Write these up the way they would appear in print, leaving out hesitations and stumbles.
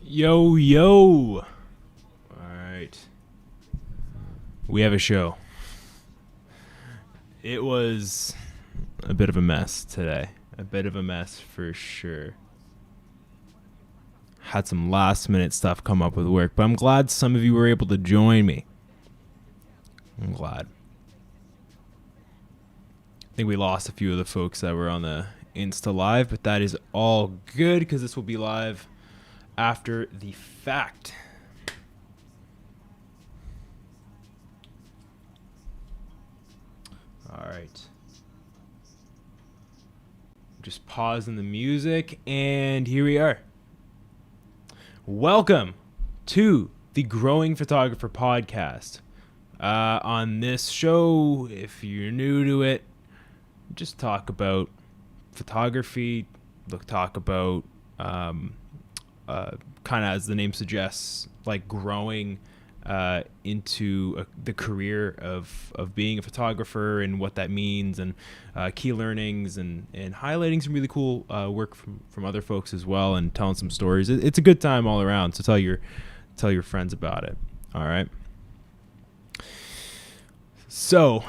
Yo, yo. All right. We have a show. It was a bit of a mess today. A bit of a mess for sure. Had some last minute stuff come up with work, but I'm glad some of you were able to join me. I'm glad. I think we lost a few of the folks that were on the Insta Live, but that is all good because this will be live after the fact. All right. Just pausing the music, and here we are. Welcome to the Growing Photographer Podcast. On this show, if you're new to it, just talk about photography, talk about kind of, as the name suggests, like growing into the career of being a photographer and what that means, and key learnings, and highlighting some really cool work from other folks as well, and telling some stories. It's a good time all around, so tell your friends about it. All right. So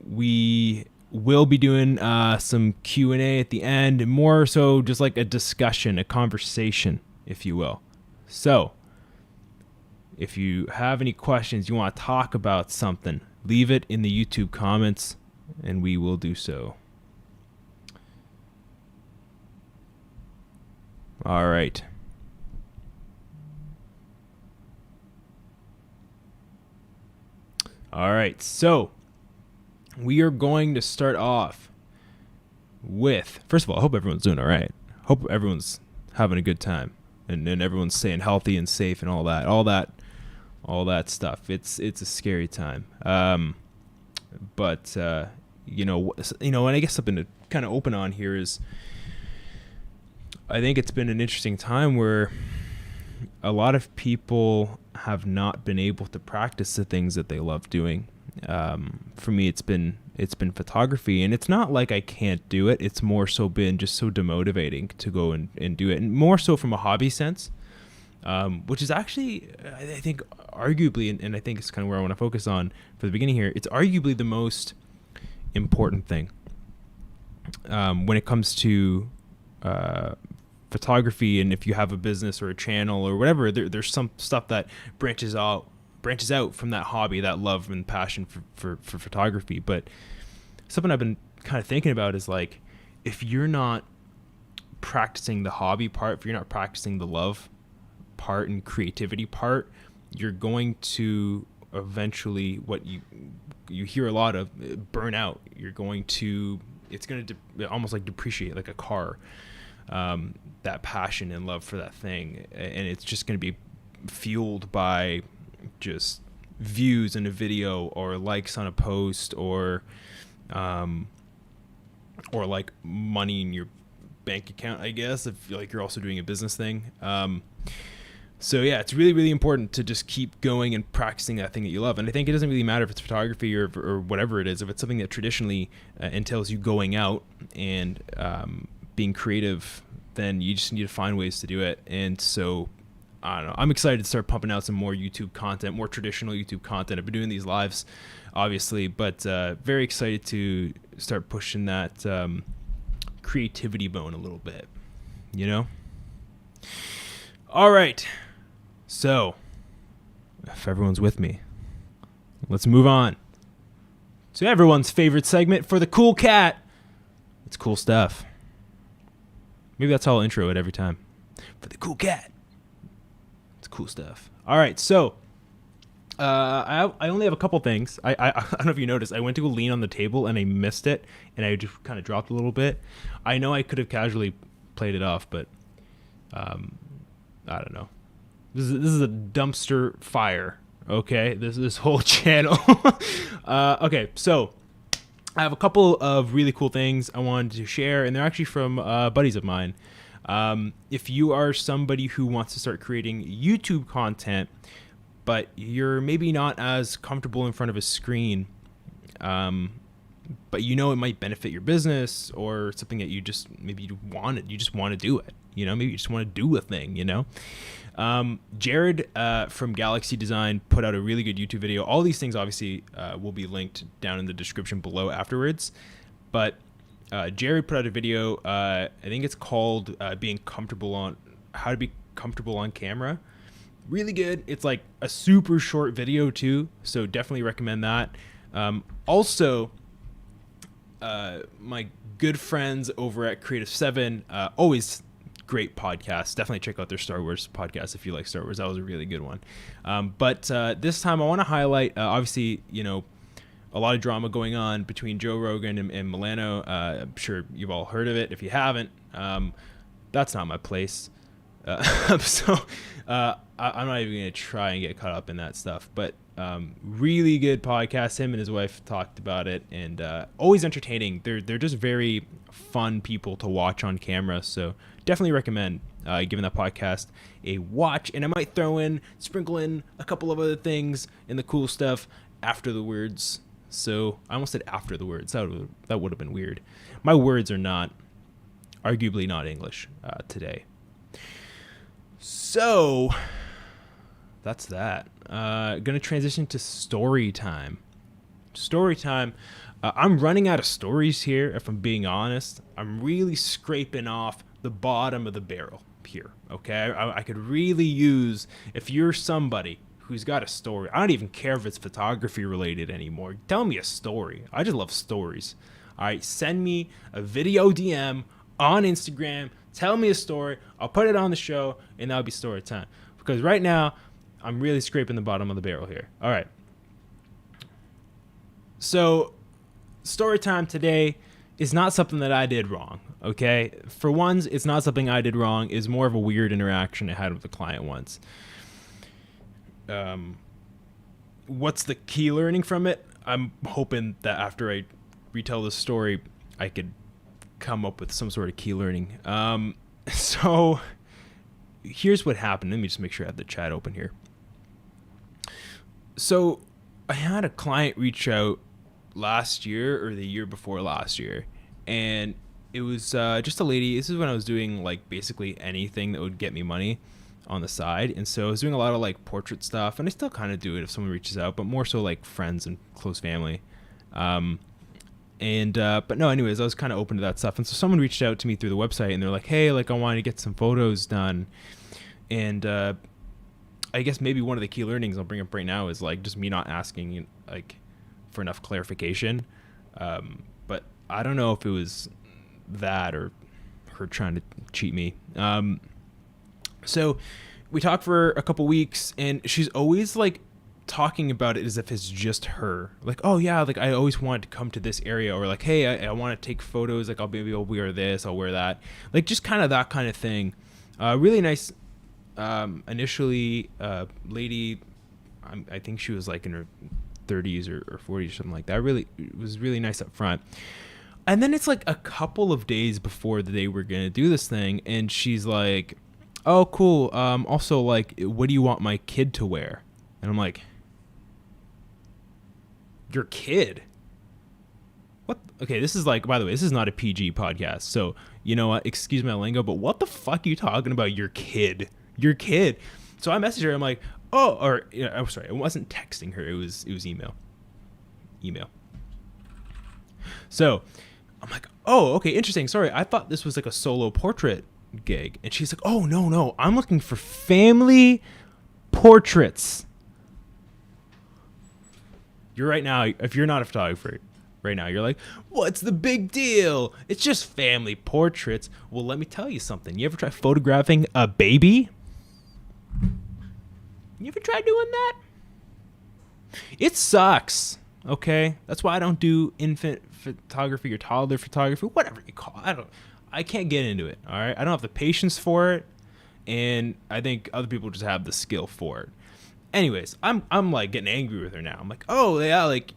we will be doing some Q&A at the end, more so just like a discussion, a conversation, if you will. So if you have any questions, you want to talk about something, leave it in the YouTube comments and we will do so. All right. All right, so we are going to start off with, first of all, I hope everyone's doing all right. Hope everyone's having a good time, and everyone's staying healthy and safe and all that stuff. It's a scary time. But and I guess something to kind of open on here is, I think it's been an interesting time where a lot of people have not been able to practice the things that they love doing. For me, it's been photography, and it's not like I can't do it. It's more so been just so demotivating to go and do it, and more so from a hobby sense, which is actually, I think, arguably, and I think it's kind of where I want to focus on for the beginning here. It's arguably the most important thing when it comes to photography. And if you have a business or a channel or whatever, there's some stuff that branches out from that hobby, that love and passion for photography. But something I've been kind of thinking about is, like, if you're not practicing the hobby part, if you're not practicing the love part and creativity part, you're going to eventually, what you hear a lot of, burn out. It's going to almost like depreciate, like a car. That passion and love for that thing, and it's just going to be fueled by just views in a video, or likes on a post, or like money in your bank account, I guess, if you're also doing a business thing. So yeah, it's really, really important to just keep going and practicing that thing that you love. And I think it doesn't really matter if it's photography or whatever it is. If it's something that traditionally entails you going out and being creative, then you just need to find ways to do it. And so, I don't know, I'm excited to start pumping out some more YouTube content, more traditional YouTube content. I've been doing these lives, obviously, but very excited to start pushing that creativity bone a little bit, All right. So, if everyone's with me, let's move on to everyone's favorite segment for the cool cat. It's cool stuff. Maybe that's how I'll intro it every time. For the cool cat. It's cool stuff. All right, so I only have a couple things. I don't know if you noticed. I went to go lean on the table and I missed it, and I just kind of dropped a little bit. I know I could have casually played it off, but I don't know. This is a dumpster fire. Okay, this whole channel. Okay, so I have a couple of really cool things I wanted to share, and they're actually from buddies of mine. If you are somebody who wants to start creating YouTube content, but you're maybe not as comfortable in front of a screen, but you know it might benefit your business or something that you just want to do it. Maybe you just want to do a thing. Jared from Galaxy Design put out a really good YouTube video. All these things obviously will be linked down in the description below afterwards. But Jared put out a video. I think it's called being comfortable on how to be comfortable on camera. Really good. It's like a super short video too, so definitely recommend that. Also, my good friends over at Creative 7, always great podcast. Definitely check out their Star Wars podcast if you like Star Wars. That was a really good one. But this time I want to highlight, obviously, a lot of drama going on between Joe Rogan and Milano. I'm sure you've all heard of it. If you haven't, that's not my place. I'm not even going to try and get caught up in that stuff. But really good podcast. Him and his wife talked about it, and always entertaining. They're just very fun people to watch on camera. So definitely recommend giving that podcast a watch. And I might sprinkle in a couple of other things in the cool stuff after the words. So I almost said after the words. That would have been weird. My words are arguably not English today. So that's that. Gonna transition to story time. I'm running out of stories here, if I'm being honest. I'm really scraping off the bottom of the barrel here, okay? I could really use, if you're somebody who's got a story, I don't even care if it's photography related anymore. Tell me a story. I just love stories. All right, send me a video DM on Instagram. Tell me a story. I'll put it on the show, and that'll be story time. Because right now, I'm really scraping the bottom of the barrel here. All right. So, story time today is not something that I did wrong, okay? For once, it's not something I did wrong. It's more of a weird interaction I had with a client once. What's the key learning from it? I'm hoping that after I retell this story, I could come up with some sort of key learning. So here's what happened. Let me just make sure I have the chat open here. So I had a client reach out last year or the year before last year, and it was just a lady. This is when I was doing like basically anything that would get me money on the side. And so I was doing a lot of like portrait stuff, and I still kind of do it if someone reaches out, but more so like friends and close family. But no, anyways, I was kind of open to that stuff. And so someone reached out to me through the website, and they're like, hey, like I wanted to get some photos done. And I guess maybe one of the key learnings I'll bring up right now is like just me not asking like for enough clarification. But I don't know if it was that or her trying to cheat me. So we talked for a couple weeks, and she's always like talking about it as if it's just her. Like, oh yeah, like I always wanted to come to this area, or like, hey, I want to take photos. Like I'll wear this, I'll wear that. Like just kind of that kind of thing. Really nice. Initially, lady, I think she was like in her 30s or 40s or something like that. It was really nice up front. And then it's like a couple of days before they were going to do this thing, and she's like, oh, cool. Also, like, what do you want my kid to wear? And I'm like, your kid? What? Okay, this is like, by the way, this is not a PG podcast. So, you know what? Excuse my lingo, but what the fuck are you talking about? Your kid. Your kid. So I messaged her. I'm like, oh, or, I'm sorry. It wasn't texting her. It was email. So I'm like, oh, okay, interesting. Sorry. I thought this was like a solo portrait gig. And she's like, oh, no, I'm looking for family portraits. You're right now, if you're not a photographer right now, you're like, what's the big deal? It's just family portraits. Well, let me tell you something. You ever try photographing a baby? You ever try doing that? It sucks. Okay, that's why I don't do infant photography or toddler photography, whatever you call it. I can't get into it. All right, I don't have the patience for it, and I think other people just have the skill for it. Anyways, I'm like getting angry with her now. I'm like, oh yeah, like,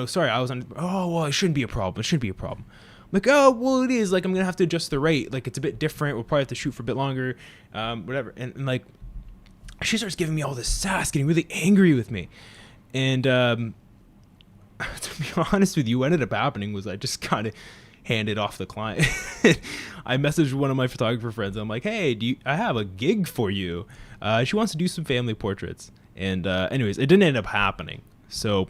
sorry, I was on. Oh well, it shouldn't be a problem. It shouldn't be a problem. I'm like, oh well, it is. Like, I'm gonna have to adjust the rate. Like, it's a bit different. We'll probably have to shoot for a bit longer, whatever. And like, she starts giving me all this sass, getting really angry with me, and to be honest with you, what ended up happening was I just kind of handed off the client. I messaged one of my photographer friends. I'm like, hey, I have a gig for you. She wants to do some family portraits. And anyways, it didn't end up happening. So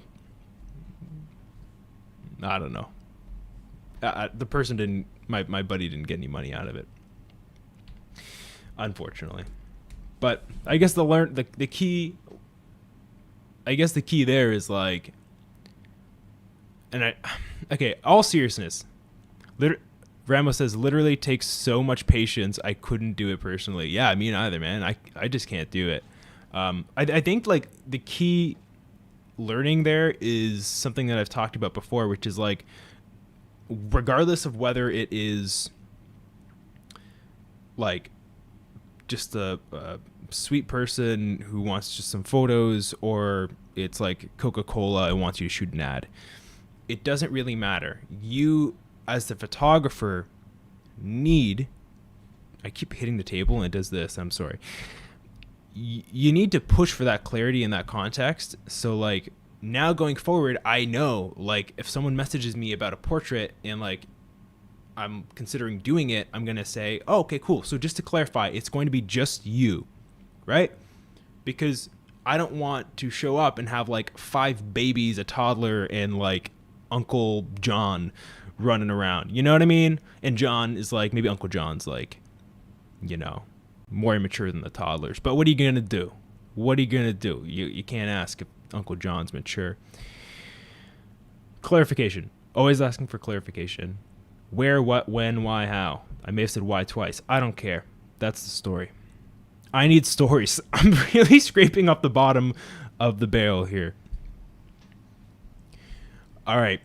I don't know. The person didn't, my buddy didn't get any money out of it, unfortunately. But I guess the key, I guess the key there is like, okay, all seriousness, Ramos says, literally takes so much patience. I couldn't do it personally. Yeah, me neither, man. I just can't do it. I think like the key learning there is something that I've talked about before, which is like, regardless of whether it is like just a sweet person who wants just some photos, or it's like Coca-Cola and wants you to shoot an ad, it doesn't really matter. You, as the photographer, I keep hitting the table and it does this, I'm sorry. You need to push for that clarity in that context. So like now going forward, I know like if someone messages me about a portrait and like I'm considering doing it, I'm going to say, oh, okay, cool. So just to clarify, it's going to be just you, right? Because I don't want to show up and have like 5 babies, a toddler, and like Uncle John running around. You know what I mean? And John is like, maybe Uncle John's like, you know, more immature than the toddlers. But what are you going to do? What are you going to do? You can't ask if Uncle John's mature. Clarification. Always asking for clarification. Where, what, when, why, how. I may have said why twice. I don't care. That's the story. I need stories. I'm really scraping up the bottom of the barrel here. All right.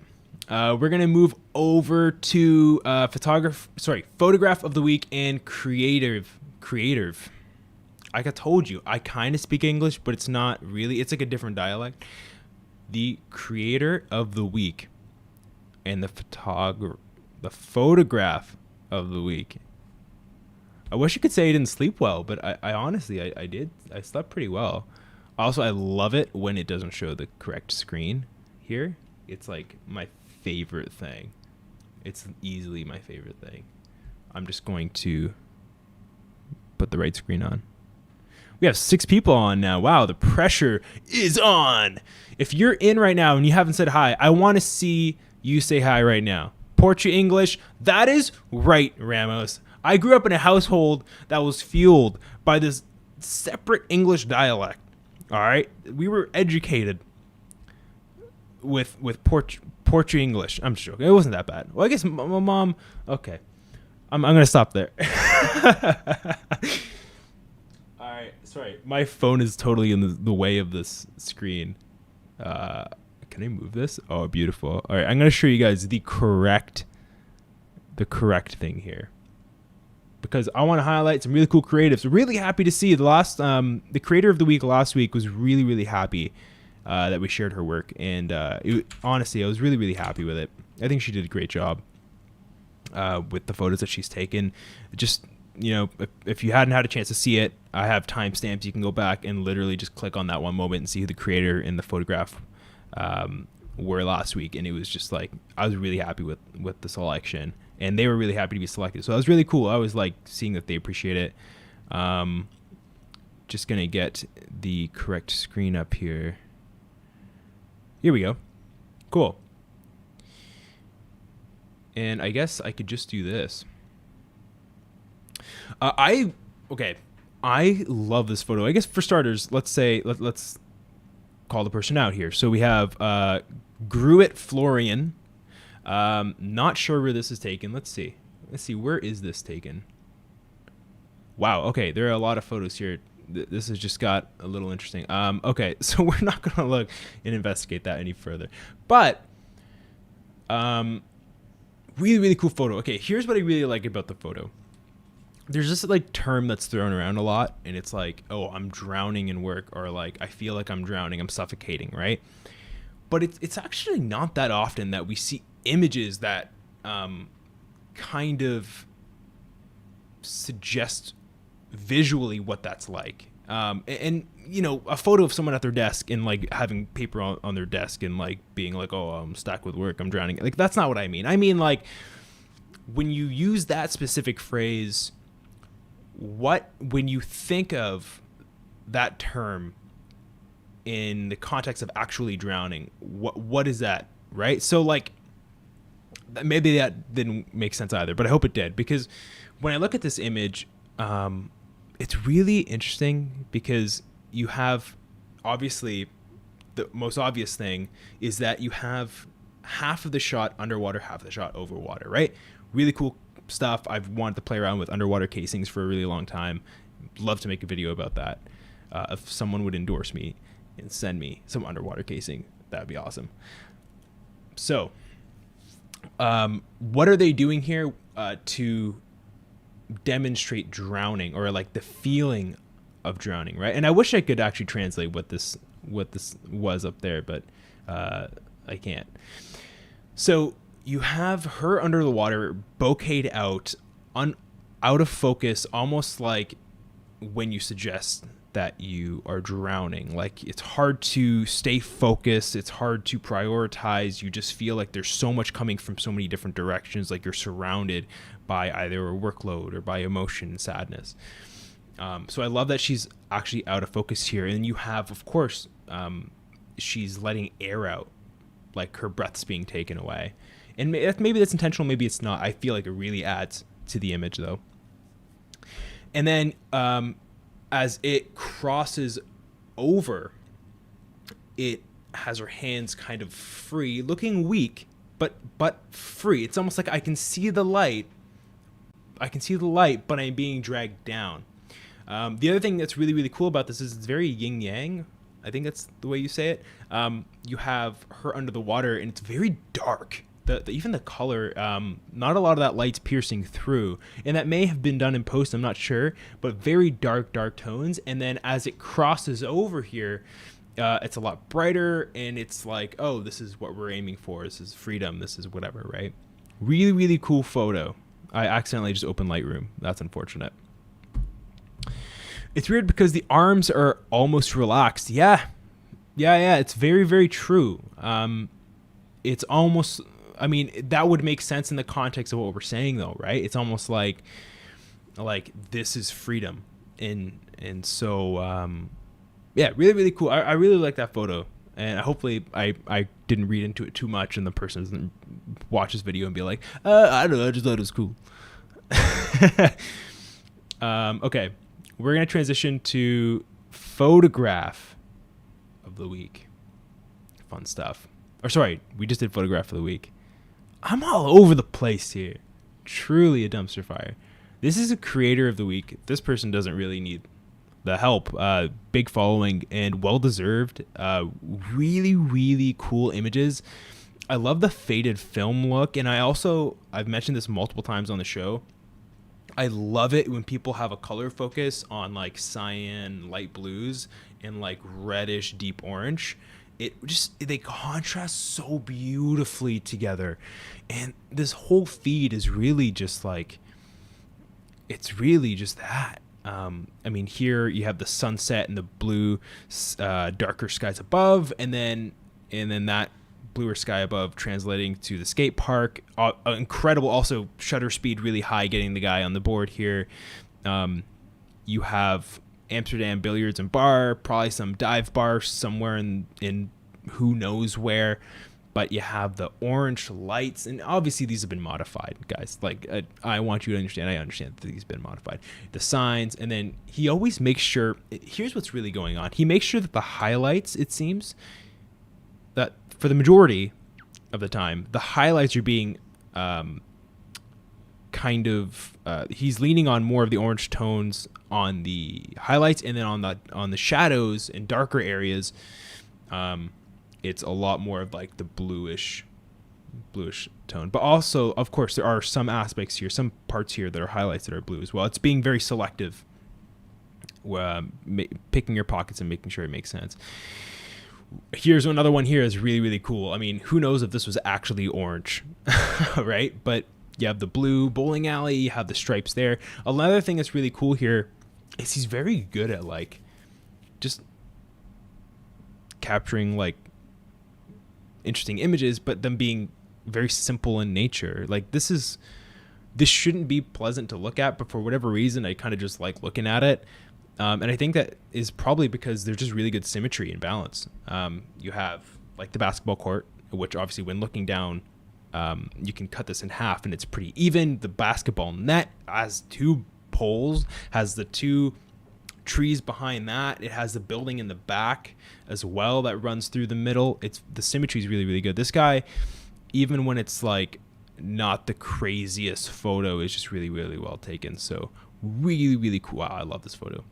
We're going to move over to photograph of the week and creative. Like I told you, I kind of speak English, but it's not really. It's like a different dialect. The creator of the week and the photograph of the week. I wish you could say I didn't sleep well, but I honestly, I did. I slept pretty well. Also, I love it when it doesn't show the correct screen here. It's like my favorite thing. It's easily my favorite thing. I'm just going to put the right screen on. We have 6 people on now. Wow, the pressure is on. If you're in right now and you haven't said hi, I want to see you say hi right now. Portrait English, that is right, Ramos. I grew up in a household that was fueled by this separate English dialect. All right? We were educated with Portrait English. I'm joking. It wasn't that bad. Well, I guess my mom, okay. I'm going to stop there. All right. Sorry. My phone is totally in the way of this screen. Can I move this? Oh, beautiful. All right. I'm going to show you guys the correct thing here, because I want to highlight some really cool creatives. Really happy to see the creator of the week last week was really, really happy that we shared her work. And honestly, I was really, really happy with it. I think she did a great job with the photos that she's taken. Just, you know, if you hadn't had a chance to see it, I have timestamps. You can go back and literally just click on that one moment and see who the creator in the photograph were last week. And it was just like, I was really happy with the selection, and they were really happy to be selected. So that was really cool. I was like seeing that they appreciate it. Just going to get the correct screen up here. Here we go. Cool. And I guess I could just do this. I love this photo. I guess for starters, let's call the person out here. So we have Gruit Florian. Not sure where this is taken. Let's see. Where is this taken? Wow. Okay. There are a lot of photos here. This has just got a little interesting. Okay. So we're not going to look and investigate that any further, but, really, really cool photo. Okay. Here's what I really like about the photo. There's this like term that's thrown around a lot, and it's like, oh, I'm drowning in work, or like, I feel like I'm drowning, I'm suffocating, right? But it's actually not that often that we see images that kind of suggest visually what that's like. And you know, a photo of someone at their desk and like having paper on their desk and like being like, oh, I'm stuck with work, I'm drowning. Like, that's not what I mean. I mean, like, when you use that specific phrase, when you think of that term in the context of actually drowning, what is that, right? So like, maybe that didn't make sense either, but I hope it did, because when I look at this image, it's really interesting because you have, obviously, the most obvious thing is that you have half of the shot underwater, half of the shot over water, right? Really cool stuff. I've wanted to play around with underwater casings for a really long time. Love to make a video about that. If someone would endorse me and send me some underwater casing, that would be awesome. So, what are they doing here to demonstrate drowning, or like the feeling of drowning, right? And I wish I could actually translate what this was up there, but I can't. So you have her under the water, bokeh'd out, out of focus, almost like when you suggest that you are drowning. Like, it's hard to stay focused, it's hard to prioritize. You just feel like there's so much coming from so many different directions, like you're surrounded by either a workload or by emotion and sadness. So I love that she's actually out of focus here. And you have, of course, she's letting air out, like her breath's being taken away. And maybe that's intentional, maybe it's not. I feel like it really adds to the image, though. And then as it crosses over, it has her hands kind of free, looking weak, but free. It's almost like I can see the light, but I'm being dragged down. The other thing that's really, really cool about this is it's very yin-yang. I think that's the way you say it. You have her under the water, and it's very dark. Even the color, not a lot of that light's piercing through. And that may have been done in post, I'm not sure. But very dark tones. And then as it crosses over here, it's a lot brighter. And it's like, oh, this is what we're aiming for. This is freedom. This is whatever, right? Really, really cool photo. I accidentally just opened Lightroom. That's unfortunate. It's weird because the arms are almost relaxed. Yeah. It's very, very true. It's almost, I mean, that would make sense in the context of what we're saying, though, right? It's almost like this is freedom. And so, yeah, really, really cool. I really like that photo. And hopefully I didn't read into it too much and the person doesn't watch this video and be like, I don't know, I just thought it was cool. Okay. We're going to transition to photograph of the week. Fun stuff. Or sorry, we just did photograph of the week. I'm all over the place here. Truly a dumpster fire. This is a creator of the week. This person doesn't really need the help. Big following and well-deserved. Really, really cool images. I love the faded film look. And I've mentioned this multiple times on the show. I love it when people have a color focus on like cyan, light blues, and like reddish, deep orange. They contrast so beautifully together. And this whole feed is really just like, it's really just that. I mean, here you have the sunset and the blue, darker skies above, and then that bluer sky above translating to the skate park. Incredible. Also, shutter speed really high, getting the guy on the board here. You have Amsterdam Billiards and Bar, probably some dive bar somewhere in who knows where. But you have the orange lights, and obviously these have been modified, guys. Like, I want you to understand. I understand that these have been modified. The signs, and then he always makes sure. Here's what's really going on. He makes sure that the highlights, it seems, that for the majority of the time, the highlights are being he's leaning on more of the orange tones on the highlights, and then on the shadows and darker areas, it's a lot more of like the bluish tone. But also, of course, there are some aspects here, some parts here that are highlights that are blue as well. It's being very selective, picking your pockets and making sure it makes sense. Here's another one here is really, really cool. I mean, who knows if this was actually orange, right? But you have the blue bowling alley, you have the stripes there. Another thing that's really cool here is he's very good at like just capturing like interesting images, but them being very simple in nature. Like this shouldn't be pleasant to look at, but for whatever reason, I kind of just like looking at it. And I think that is probably because there's just really good symmetry and balance. You have like the basketball court, which obviously when looking down, you can cut this in half and it's pretty even. The basketball net has two poles, has the two trees behind that. It has the building in the back as well that runs through the middle. The symmetry is really, really good. This guy, even when it's like not the craziest photo, is just really, really well taken. So really, really cool. Wow, I love this photo.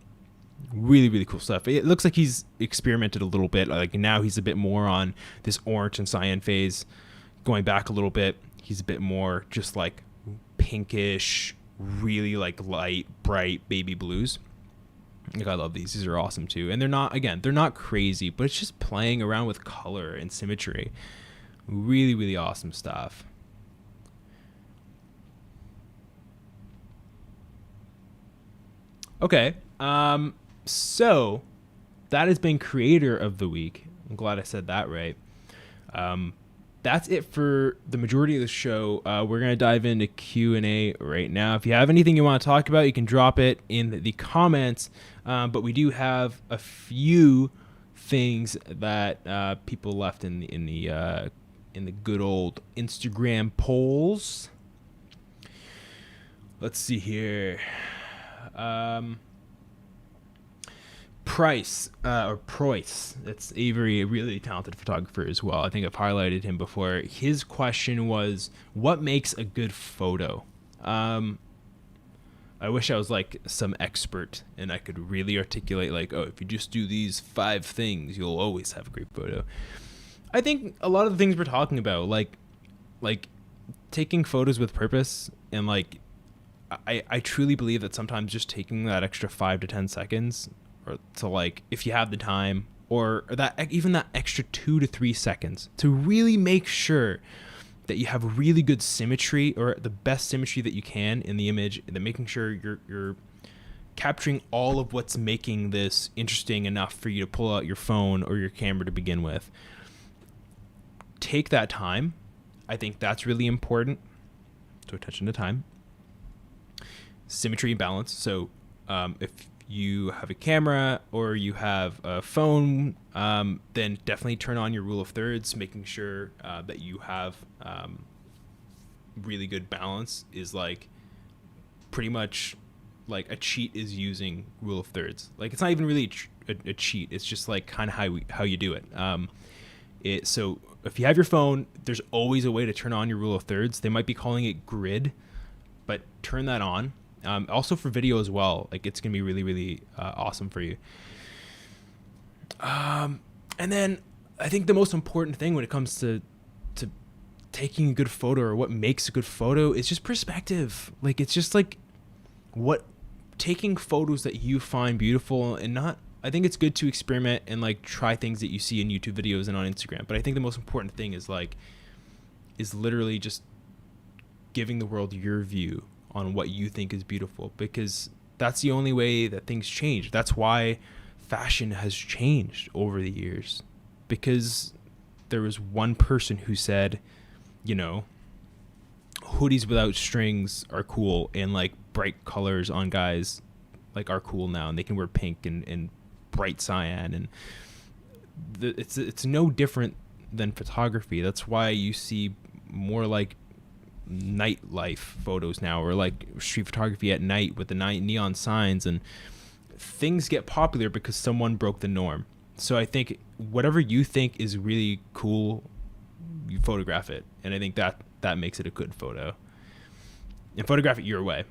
Really, really cool stuff. It looks like he's experimented a little bit. Like now he's a bit more on this orange and cyan phase. Going back a little bit, he's a bit more just like pinkish, really like light, bright baby blues. Like I love these. These are awesome too. And they're not crazy, but it's just playing around with color and symmetry. Really, really awesome stuff. Okay. So that has been creator of the week. I'm glad I said that right. That's it for the majority of the show. We're going to dive into Q&A right now. If you have anything you want to talk about, you can drop it in the comments. But we do have a few things that people left in the good old Instagram polls. Let's see here. Price. That's Avery, a really talented photographer as well. I think I've highlighted him before. His question was, what makes a good photo? I wish I was like some expert and I could really articulate like, oh, if you just do these 5 things, you'll always have a great photo. I think a lot of the things we're talking about, like taking photos with purpose, and like I truly believe that sometimes just taking that extra 5 to 10 seconds, or to like, if you have the time, or that even that extra 2 to 3 seconds to really make sure that you have really good symmetry, or the best symmetry that you can in the image, and then making sure you're capturing all of what's making this interesting enough for you to pull out your phone or your camera to begin with. Take that time. I think that's really important. So attention to time. Symmetry and balance. So if you have a camera or you have a phone, then definitely turn on your rule of thirds, making sure that you have really good balance is like pretty much like a cheat is using rule of thirds. Like it's not even really a cheat. It's just like kind of how you do it. So if you have your phone, there's always a way to turn on your rule of thirds. They might be calling it grid, but turn that on. Also for video as well, like it's gonna be really, really awesome for you. And then I think the most important thing when it comes to taking a good photo, or what makes a good photo, is just perspective. Like it's just like taking photos that you find beautiful, and not. I think it's good to experiment and like try things that you see in YouTube videos and on Instagram. But I think the most important thing is literally just giving the world your view on what you think is beautiful, because that's the only way that things change. That's why fashion has changed over the years, because there was one person who said, hoodies without strings are cool, and like bright colors on guys like are cool now, and they can wear pink and bright cyan, and it's no different than photography. That's why you see more like nightlife photos now, or like street photography at night with the neon signs, and things get popular because someone broke the norm. So I think whatever you think is really cool, you photograph it, and I think that makes it a good photo, and photograph it your way.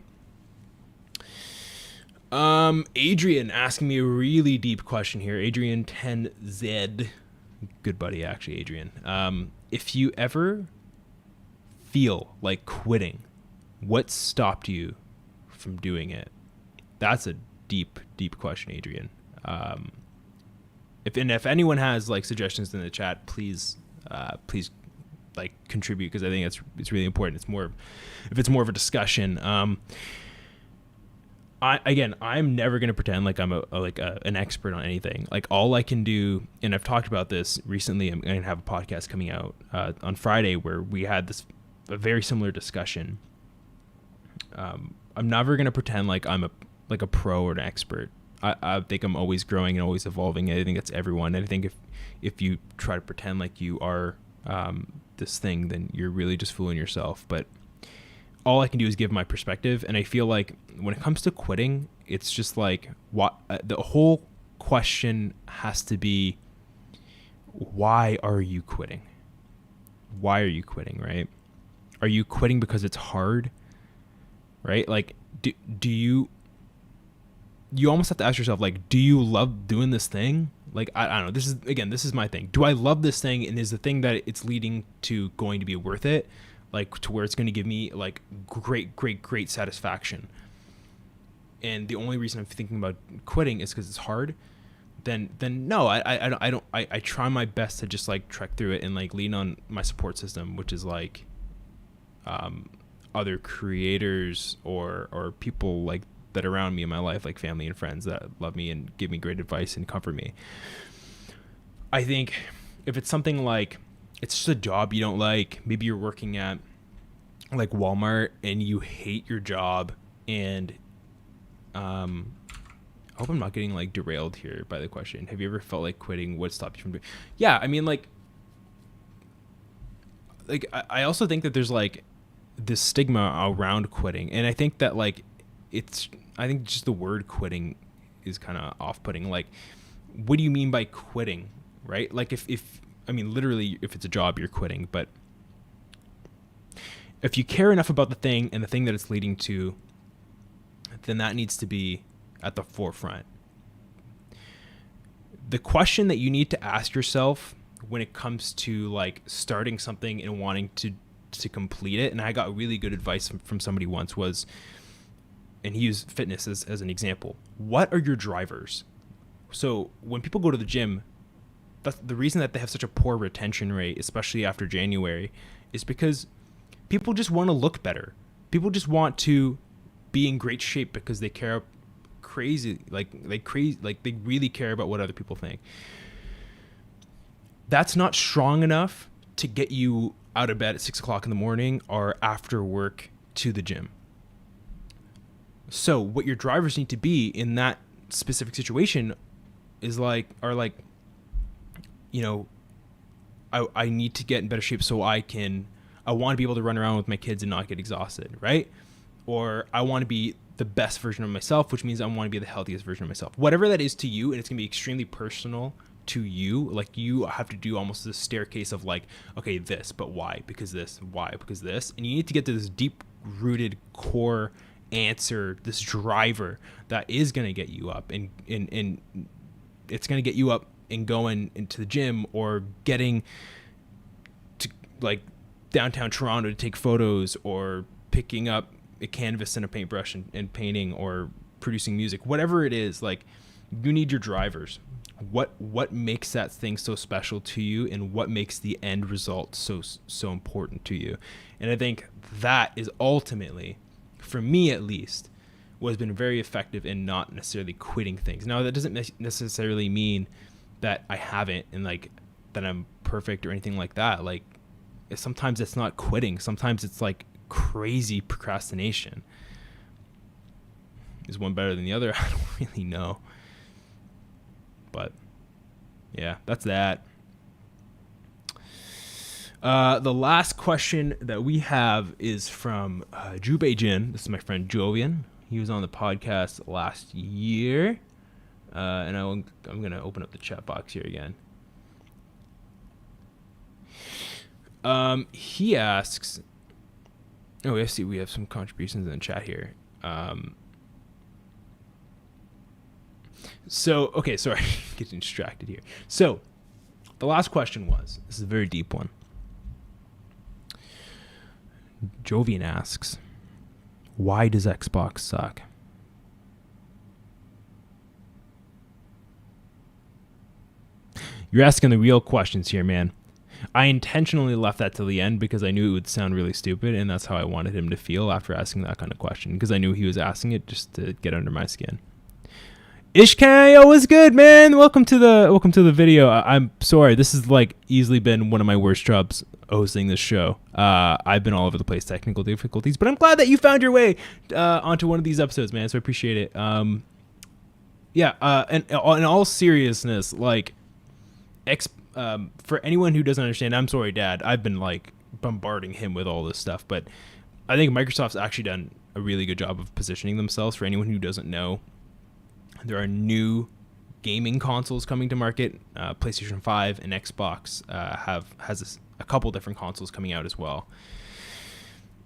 Adrian asking me a really deep question here. Adrian 10Z, good buddy actually, Adrian. If you ever feel like quitting, what stopped you from doing it? That's a deep question, Adrian. If anyone has like suggestions in the chat, please like contribute, because I think it's really important. It's more of a discussion. I'm never going to pretend like I'm an expert on anything. Like, all I can do, and I've talked about this recently, I'm going to have a podcast coming out on Friday where we had a very similar discussion. I'm never going to pretend like I'm a pro or an expert. I think I'm always growing and always evolving. I think that's everyone. And I think if you try to pretend like you are this thing, then you're really just fooling yourself. But all I can do is give my perspective. And I feel like when it comes to quitting, it's just like the whole question has to be, why are you quitting? Why are you quitting, right? Are you quitting because it's hard, right? Like, do you almost have to ask yourself, like, do you love doing this thing? Like, I don't know. This is my thing. Do I love this thing? And is the thing that it's leading to going to be worth it? Like, to where it's going to give me like great satisfaction. And the only reason I'm thinking about quitting is because it's hard. Then no, I don't. I try my best to just like trek through it and like lean on my support system, which is like other creators or people like that around me in my life, like family and friends that love me and give me great advice and comfort me. I think if it's something like it's just a job you don't like, maybe you're working at like Walmart and you hate your job, and I hope I'm not getting like derailed here by the question. Have you ever felt like quitting? What stopped you from doing? Yeah, I mean, like I also think that there's like this stigma around quitting, and I think that like I think just the word quitting is kind of off-putting. Like, what do you mean by quitting, right? Like, if I mean, literally, if it's a job, you're quitting. But if you care enough about the thing and the thing that it's leading to, then that needs to be at the forefront. The question that you need to ask yourself when it comes to like starting something and wanting to complete it, and I got really good advice from somebody once, was, and he used fitness as an example. What are your drivers? So when people go to the gym, that's the reason that they have such a poor retention rate, especially after January, is because people just want to look better. People just want to be in great shape because they care like they really care about what other people think. That's not strong enough to get you out of bed at 6 o'clock in the morning or after work to the gym. So what your drivers need to be in that specific situation are like, you know, I need to get in better shape so I want to be able to run around with my kids and not get exhausted, right? Or I want to be the best version of myself, which means I want to be the healthiest version of myself. Whatever that is to you, and it's going to be extremely personal to you. Like, you have to do almost this staircase of like, okay, this, but why? Because this, why? Because this. And you need to get to this deep-rooted core answer, this driver that is going to get you up and it's going to get you up and going into the gym or getting to like downtown Toronto to take photos, or picking up a canvas and a paintbrush and painting, or producing music, whatever it is. Like, you need your drivers. What makes that thing so special to you, and what makes the end result so important to you? And I think that is ultimately, for me at least, what has been very effective in not necessarily quitting things. Now, that doesn't necessarily mean that I haven't, and like that I'm perfect or anything like that. Like, sometimes it's not quitting. Sometimes it's like crazy procrastination. Is one better than the other? I don't really know. But yeah, that's that. The last question that we have is from Jubei Jin. This is my friend Jovian. He was on the podcast last year. And I'm going to open up the chat box here again. He asks... Oh, I see we have some contributions in the chat here. So, okay, sorry, getting distracted here. So, the last question was, this is a very deep one. Jovian asks, why does Xbox suck? You're asking the real questions here, man. I intentionally left that till the end because I knew it would sound really stupid, and that's how I wanted him to feel after asking that kind of question, because I knew he was asking it just to get under my skin. Ishkai, what's good, man? Welcome to the video. I'm sorry, this has like easily been one of my worst jobs hosting this show. I've been all over the place, technical difficulties, but I'm glad that you found your way onto one of these episodes, man. So I appreciate it. And in all seriousness, like, for anyone who doesn't understand, I'm sorry, Dad. I've been like bombarding him with all this stuff, but I think Microsoft's actually done a really good job of positioning themselves. For anyone who doesn't know, there are new gaming consoles coming to market. PlayStation 5 and Xbox has a couple different consoles coming out as well.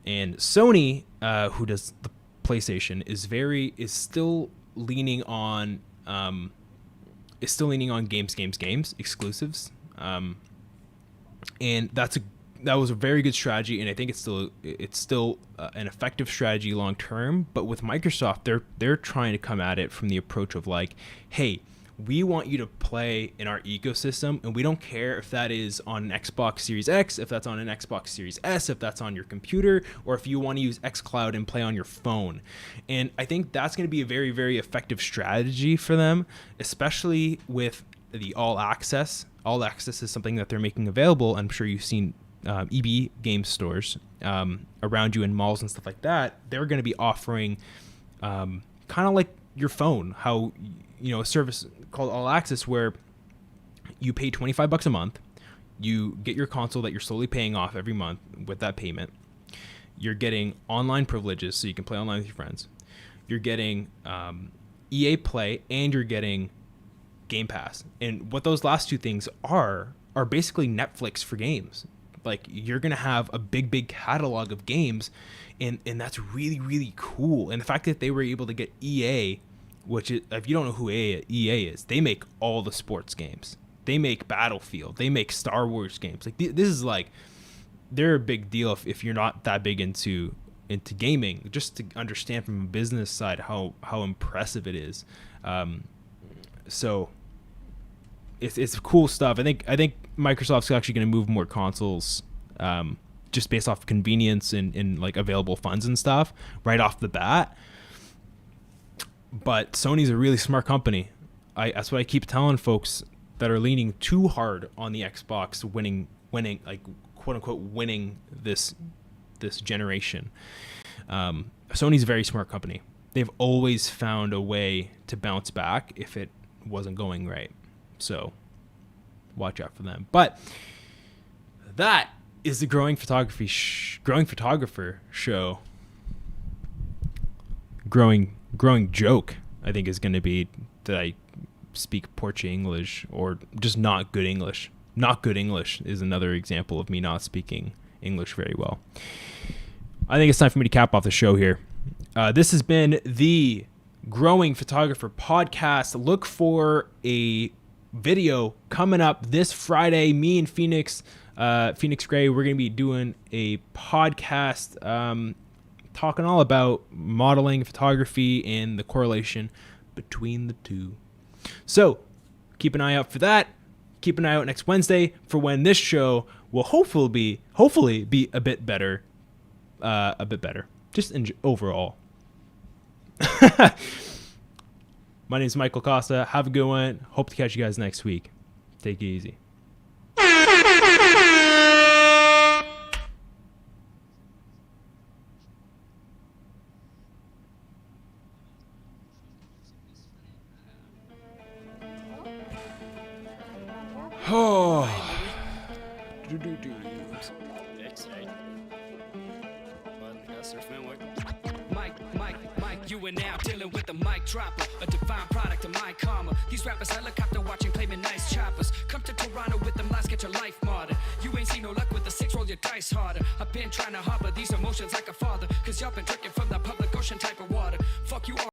And Sony, who does the PlayStation, is still leaning on games exclusives. And that was a very good strategy, and I think it's still an effective strategy long term. But with Microsoft, they're trying to come at it from the approach of like, hey, we want you to play in our ecosystem, and we don't care if that is on an Xbox Series X, if that's on an Xbox Series S, if that's on your computer, or if you want to use xCloud and play on your phone. And I think that's going to be a very, very effective strategy for them, especially with the All Access. All Access is something that they're making available. I'm sure you've seen EB game stores around you in malls and stuff like that. They're going to be offering kind of like your phone, how, you know, a service called All Access where you pay $25 a month, you get your console that you're slowly paying off every month with that payment. You're getting online privileges so you can play online with your friends. You're getting EA Play, and you're getting Game Pass. And what those last two things are basically Netflix for games. Like, you're going to have a big catalog of games, and that's really, really cool. And the fact that they were able to get EA, which is, if you don't know who EA is, they make all the sports games. They make Battlefield. They make Star Wars games. Like, this is like, they're a big deal if you're not that big into gaming, just to understand from a business side how impressive it is. So it's cool stuff. I think Microsoft's actually going to move more consoles just based off convenience and like available funds and stuff right off the bat. But Sony's a really smart company. That's what I keep telling folks that are leaning too hard on the Xbox winning, like, quote unquote, winning this generation. Sony's a very smart company. They've always found a way to bounce back if it wasn't going right. So watch out for them. But that is the Growing Photographer show. Growing joke, I think, is going to be that I speak Portuguese English, or just not good English. Not good English is another example of me not speaking English very well. I think it's time for me to cap off the show here. This has been the Growing Photographer podcast. Look for a video coming up this Friday. Me and Phoenix Gray, we're going to be doing a podcast talking all about modeling, photography, and the correlation between the two. So keep an eye out for that. Keep an eye out next Wednesday for when this show will hopefully be a bit better. Just overall. My name is Michael Costa. Have a good one. Hope to catch you guys next week. Take it easy. Oh. You are now dealing with the mic dropper, a divine product of my karma. These rappers helicopter watching, claiming nice choppers. Come to Toronto with them lies, get your life martyred. You ain't seen no luck with the six, roll your dice harder. I've been trying to harbor these emotions like a father, cause y'all been drinking from the public ocean type of water. Fuck you all.